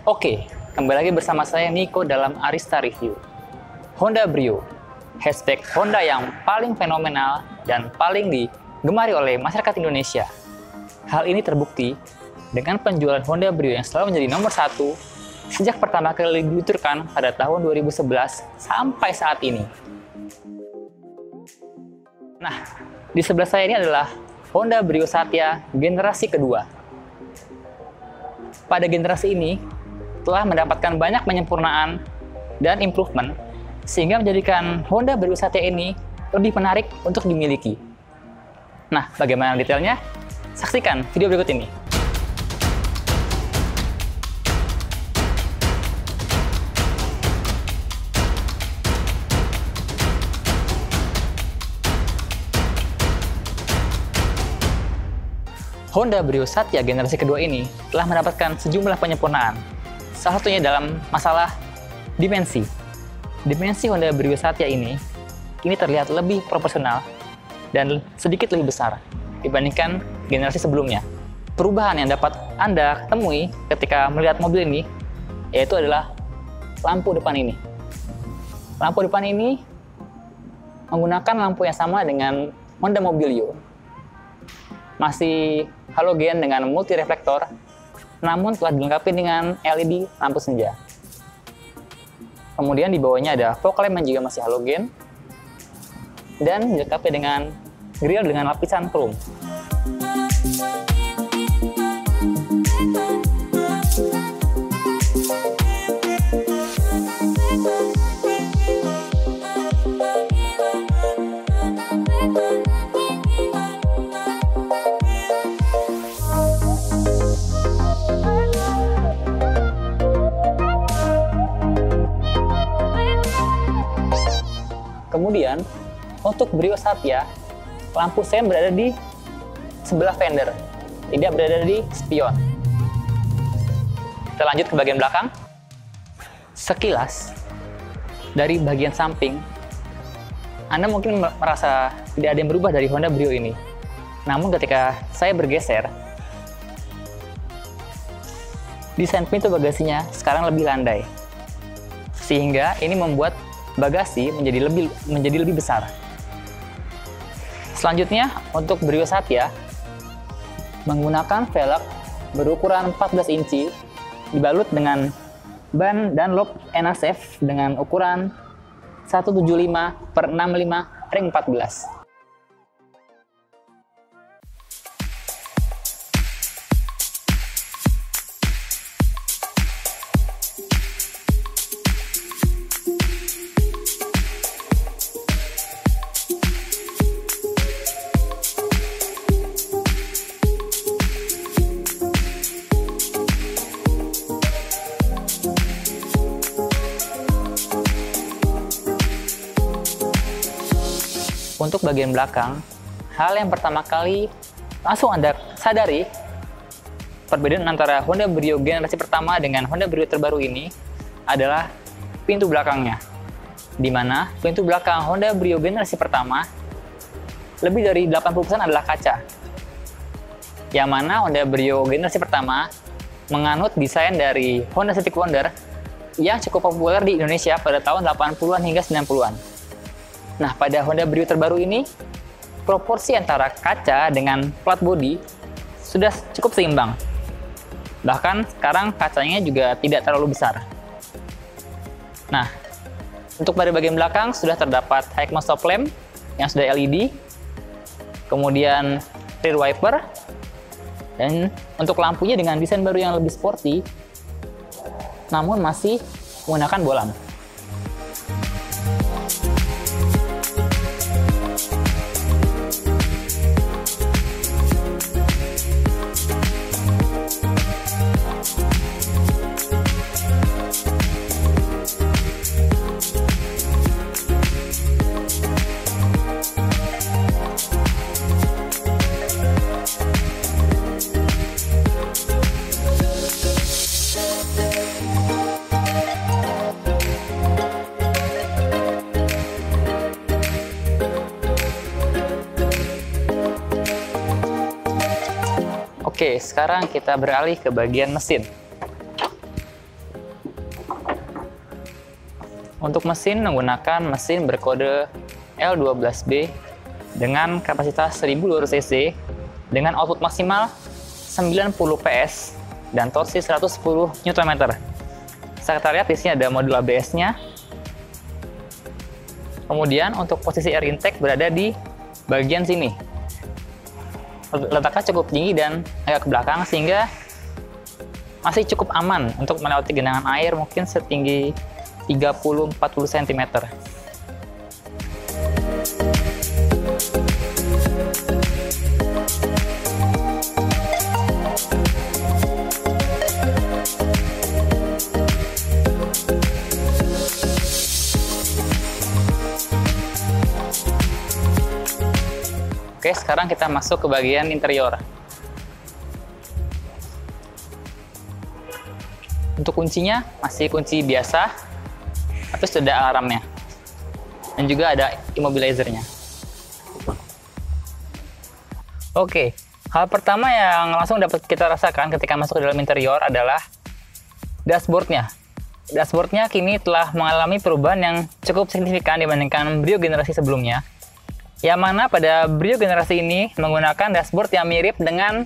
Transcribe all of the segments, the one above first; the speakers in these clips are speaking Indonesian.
Oke, kembali lagi bersama saya Niko dalam Arista Review. Honda Brio, hatchback Honda yang paling fenomenal dan paling digemari oleh masyarakat Indonesia. Hal ini terbukti dengan penjualan Honda Brio yang selalu menjadi nomor satu sejak pertama kali diluncurkan pada tahun 2011 sampai saat ini. Nah, di sebelah saya ini adalah Honda Brio Satya generasi kedua. Pada generasi ini, telah mendapatkan banyak penyempurnaan dan improvement, sehingga menjadikan Honda Brio Satya ini lebih menarik untuk dimiliki. Nah, bagaimana detailnya? Saksikan video berikut ini. Honda Brio Satya generasi kedua ini telah mendapatkan sejumlah penyempurnaan. Salah satunya dalam masalah dimensi. Dimensi Honda Brio Satya ini terlihat lebih proporsional dan sedikit lebih besar dibandingkan generasi sebelumnya. Perubahan yang dapat Anda temui ketika melihat mobil ini yaitu adalah lampu depan ini. Lampu depan ini menggunakan lampu yang sama dengan Honda Mobilio. Masih halogen dengan multi reflektor, namun telah dilengkapi dengan LED lampu senja. Kemudian di bawahnya ada fog lamp yang juga masih halogen dan dilengkapi dengan grill dengan lapisan chrome. Kemudian, untuk Brio Satya, lampu sen berada di sebelah fender, tidak berada di spion. Kita lanjut ke bagian belakang. Sekilas, dari bagian samping, Anda mungkin merasa tidak ada yang berubah dari Honda Brio ini. Namun ketika saya bergeser, desain pintu bagasinya sekarang lebih landai. Sehingga ini membuat bagasi menjadi lebih besar. Selanjutnya, untuk Brio Satya menggunakan velg berukuran 14 inci dibalut dengan ban Dunlop NASF dengan ukuran 175/65 ring 14. Untuk bagian belakang, hal yang pertama kali langsung Anda sadari perbedaan antara Honda Brio generasi pertama dengan Honda Brio terbaru ini adalah pintu belakangnya. Di mana pintu belakang Honda Brio generasi pertama lebih dari 80% adalah kaca. Yang mana Honda Brio generasi pertama menganut desain dari Honda City Wonder yang cukup populer di Indonesia pada tahun 80-an hingga 90-an. Nah, pada Honda Brio terbaru ini, proporsi antara kaca dengan plat bodi sudah cukup seimbang. Bahkan sekarang kacanya juga tidak terlalu besar. Nah, untuk pada bagian belakang sudah terdapat Hikma stop lamp yang sudah LED, kemudian rear wiper, dan untuk lampunya dengan desain baru yang lebih sporty, namun masih menggunakan bolam. Oke, sekarang kita beralih ke bagian mesin. Untuk mesin menggunakan mesin berkode L12B dengan kapasitas 1200 cc dengan output maksimal 90 PS dan torsi 110 Nm. Kita lihat di sini ada modul ABS-nya. Kemudian untuk posisi air intake berada di bagian sini. Letaknya cukup tinggi dan agak ke belakang sehingga masih cukup aman untuk melewati genangan air mungkin setinggi 30-40 cm. Oke, sekarang kita masuk ke bagian interior. Untuk kuncinya masih kunci biasa, tapi sudah ada alarmnya. Dan juga ada immobilizer-nya. Oke, hal pertama yang langsung dapat kita rasakan ketika masuk ke dalam interior adalah dashboard-nya. Dashboard-nya kini telah mengalami perubahan yang cukup signifikan dibandingkan Brio generasi sebelumnya. Yang mana pada Brio generasi ini menggunakan dashboard yang mirip dengan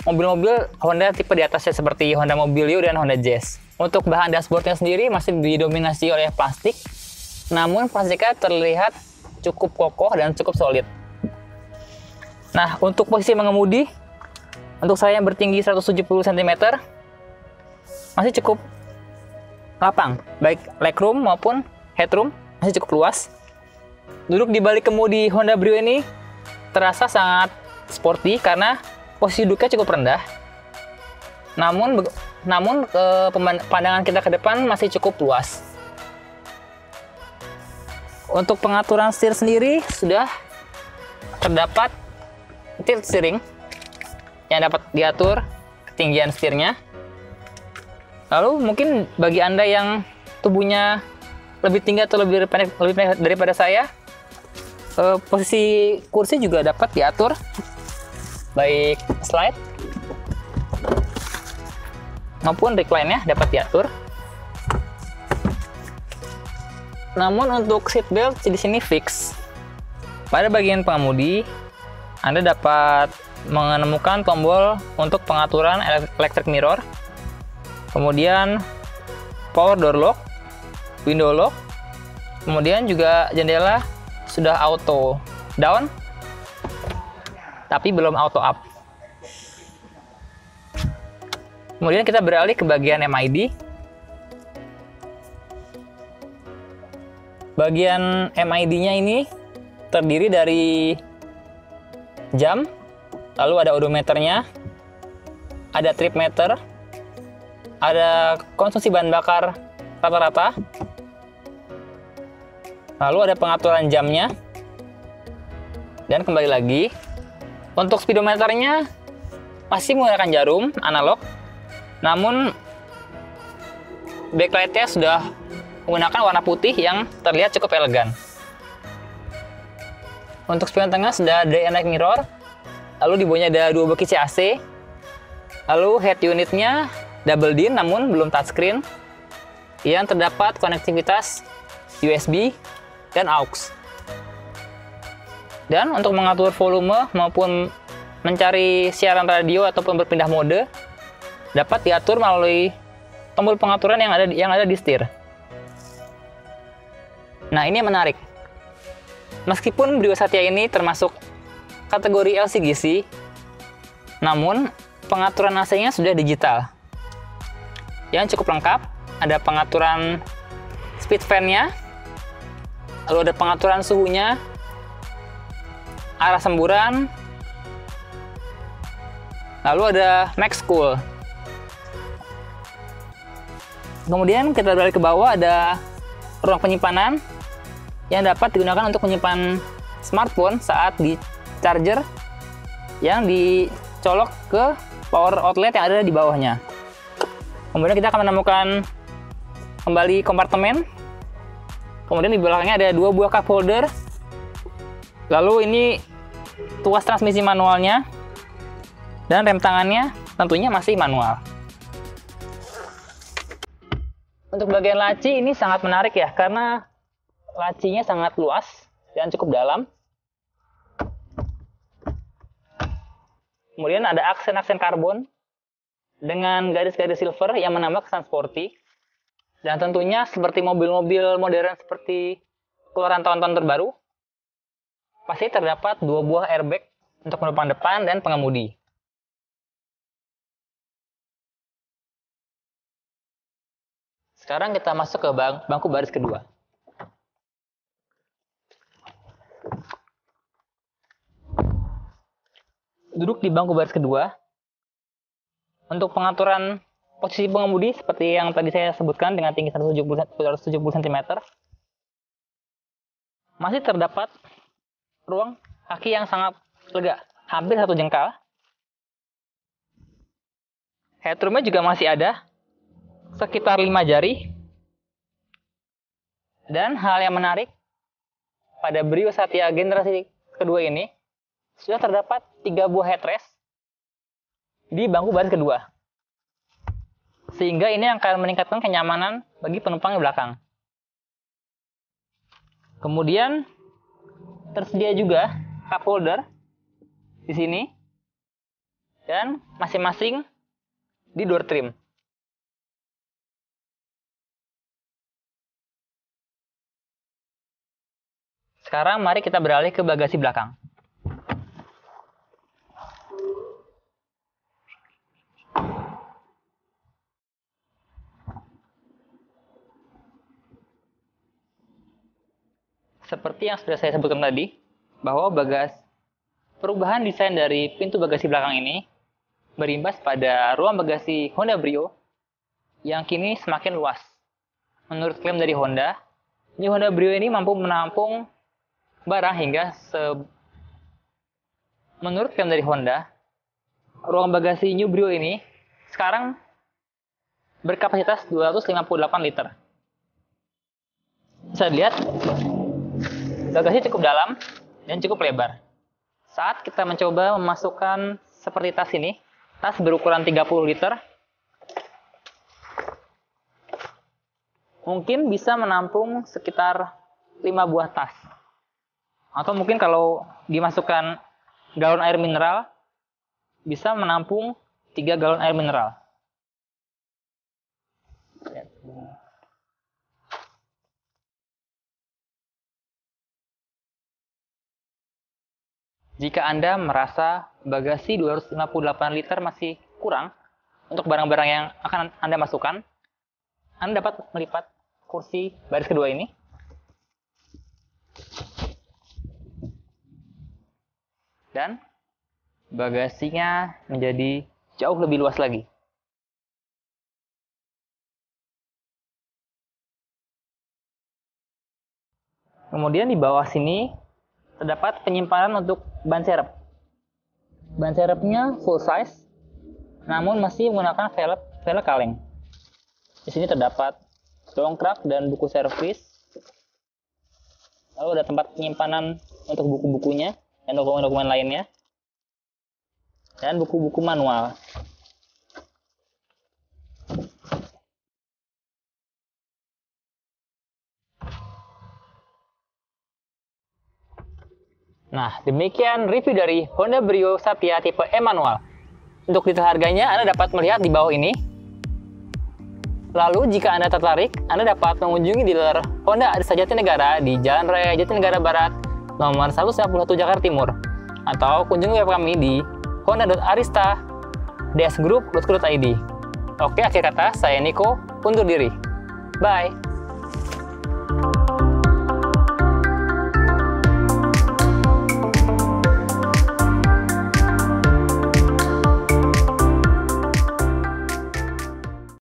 mobil-mobil Honda tipe di atasnya seperti Honda Mobilio dan Honda Jazz. Untuk bahan dashboardnya sendiri masih didominasi oleh plastik, namun plastiknya terlihat cukup kokoh dan cukup solid. Nah, untuk posisi mengemudi, untuk saya yang bertinggi 170 cm, masih cukup lapang, baik legroom maupun headroom masih cukup luas. Duduk di balik kemudi Honda Brio ini terasa sangat sporty karena posisi duduknya cukup rendah. Namun pandangan kita ke depan masih cukup luas. Untuk pengaturan setir sendiri sudah terdapat tilt steering yang dapat diatur ketinggian setirnya. Lalu mungkin bagi Anda yang tubuhnya lebih tinggi atau lebih pendek daripada saya, posisi kursi juga dapat diatur, baik slide maupun recline-nya dapat diatur. Namun untuk seat belt di sini fix. Pada bagian pengemudi, Anda dapat menemukan tombol untuk pengaturan electric mirror, kemudian power door lock, window lock, kemudian juga jendela sudah auto down, tapi belum auto up. Kemudian kita beralih ke bagian MID. Bagian MID-nya ini terdiri dari jam, lalu ada odometernya, ada trip meter, ada konsumsi bahan bakar rata-rata, lalu ada pengaturan jamnya, dan kembali lagi untuk speedometernya masih menggunakan jarum analog, namun backlight-nya sudah menggunakan warna putih yang terlihat cukup elegan. Untuk spion tengah sudah ada dynamic mirror, lalu di bawahnya ada dua box AC, lalu head unitnya double DIN namun belum touchscreen, yang terdapat konektivitas USB dan AUX. Dan untuk mengatur volume maupun mencari siaran radio ataupun berpindah mode dapat diatur melalui tombol pengaturan yang ada di setir. Nah, ini yang menarik. Meskipun Brio Satya ini termasuk kategori LCGC, namun pengaturan AC-nya sudah digital. Yang cukup lengkap, ada pengaturan speed fan-nya, lalu ada pengaturan suhunya, arah semburan, lalu ada max cool. Kemudian kita beralih ke bawah, ada ruang penyimpanan yang dapat digunakan untuk menyimpan smartphone saat di charger yang dicolok ke power outlet yang ada di bawahnya. Kemudian kita akan menemukan kembali kompartemen. Kemudian di belakangnya ada dua buah cup holder. Lalu ini tuas transmisi manualnya, dan rem tangannya tentunya masih manual. Untuk bagian laci ini sangat menarik ya, karena lacinya sangat luas dan cukup dalam. Kemudian ada aksen-aksen karbon dengan garis-garis silver yang menambah kesan sporty. Dan tentunya seperti mobil-mobil modern seperti keluaran tahun-tahun terbaru, pasti terdapat 2 buah airbag untuk penumpang depan dan pengemudi. Sekarang kita masuk ke bangku baris kedua. Duduk di bangku baris kedua. Untuk pengaturan posisi pengemudi seperti yang tadi saya sebutkan dengan tinggi 170 cm, masih terdapat ruang kaki yang sangat lega, hampir 1 jengkal. Headroomnya juga masih ada, sekitar 5 jari. Dan hal yang menarik, pada Brio Satya generasi kedua ini, sudah terdapat 3 buah headrest di bangku baris kedua. Sehingga ini akan meningkatkan kenyamanan bagi penumpang di belakang. Kemudian tersedia juga cup holder di sini dan masing-masing di door trim. Sekarang mari kita beralih ke bagasi belakang. Seperti yang sudah saya sebutkan tadi, bahwa perubahan desain dari pintu bagasi belakang ini berimbas pada ruang bagasi Honda Brio yang kini semakin luas. Menurut klaim dari Honda, Honda Brio ini mampu menampung barang hingga Menurut klaim dari Honda, ruang bagasi New Brio ini sekarang berkapasitas 258 liter. Bisa dilihat, bagasi cukup dalam dan cukup lebar. Saat kita mencoba memasukkan seperti tas ini, tas berukuran 30 liter, mungkin bisa menampung sekitar 5 buah tas. Atau mungkin kalau dimasukkan galon air mineral, bisa menampung 3 galon air mineral. Jika Anda merasa bagasi 258 liter masih kurang untuk barang-barang yang akan Anda masukkan, Anda dapat melipat kursi baris kedua ini. Dan bagasinya menjadi jauh lebih luas lagi. Kemudian di bawah sini terdapat penyimpanan untuk ban serep. Ban serepnya full size, namun masih menggunakan velg kaleng. Di sini terdapat dongkrak dan buku servis. Lalu ada tempat penyimpanan untuk buku-bukunya dan dokumen-dokumen lainnya. Dan buku-buku manual. Nah, demikian review dari Honda Brio Satya tipe E manual. Untuk detail harganya, Anda dapat melihat di bawah ini. Lalu, jika Anda tertarik, Anda dapat mengunjungi dealer Honda Arista Jatinegara di Jalan Raya Jatinegara Barat, nomor 151 Jakarta Timur. Atau kunjungi web kami di honda.arista-dsgroup.co.id. Oke, akhir kata, saya Niko, undur diri. Bye!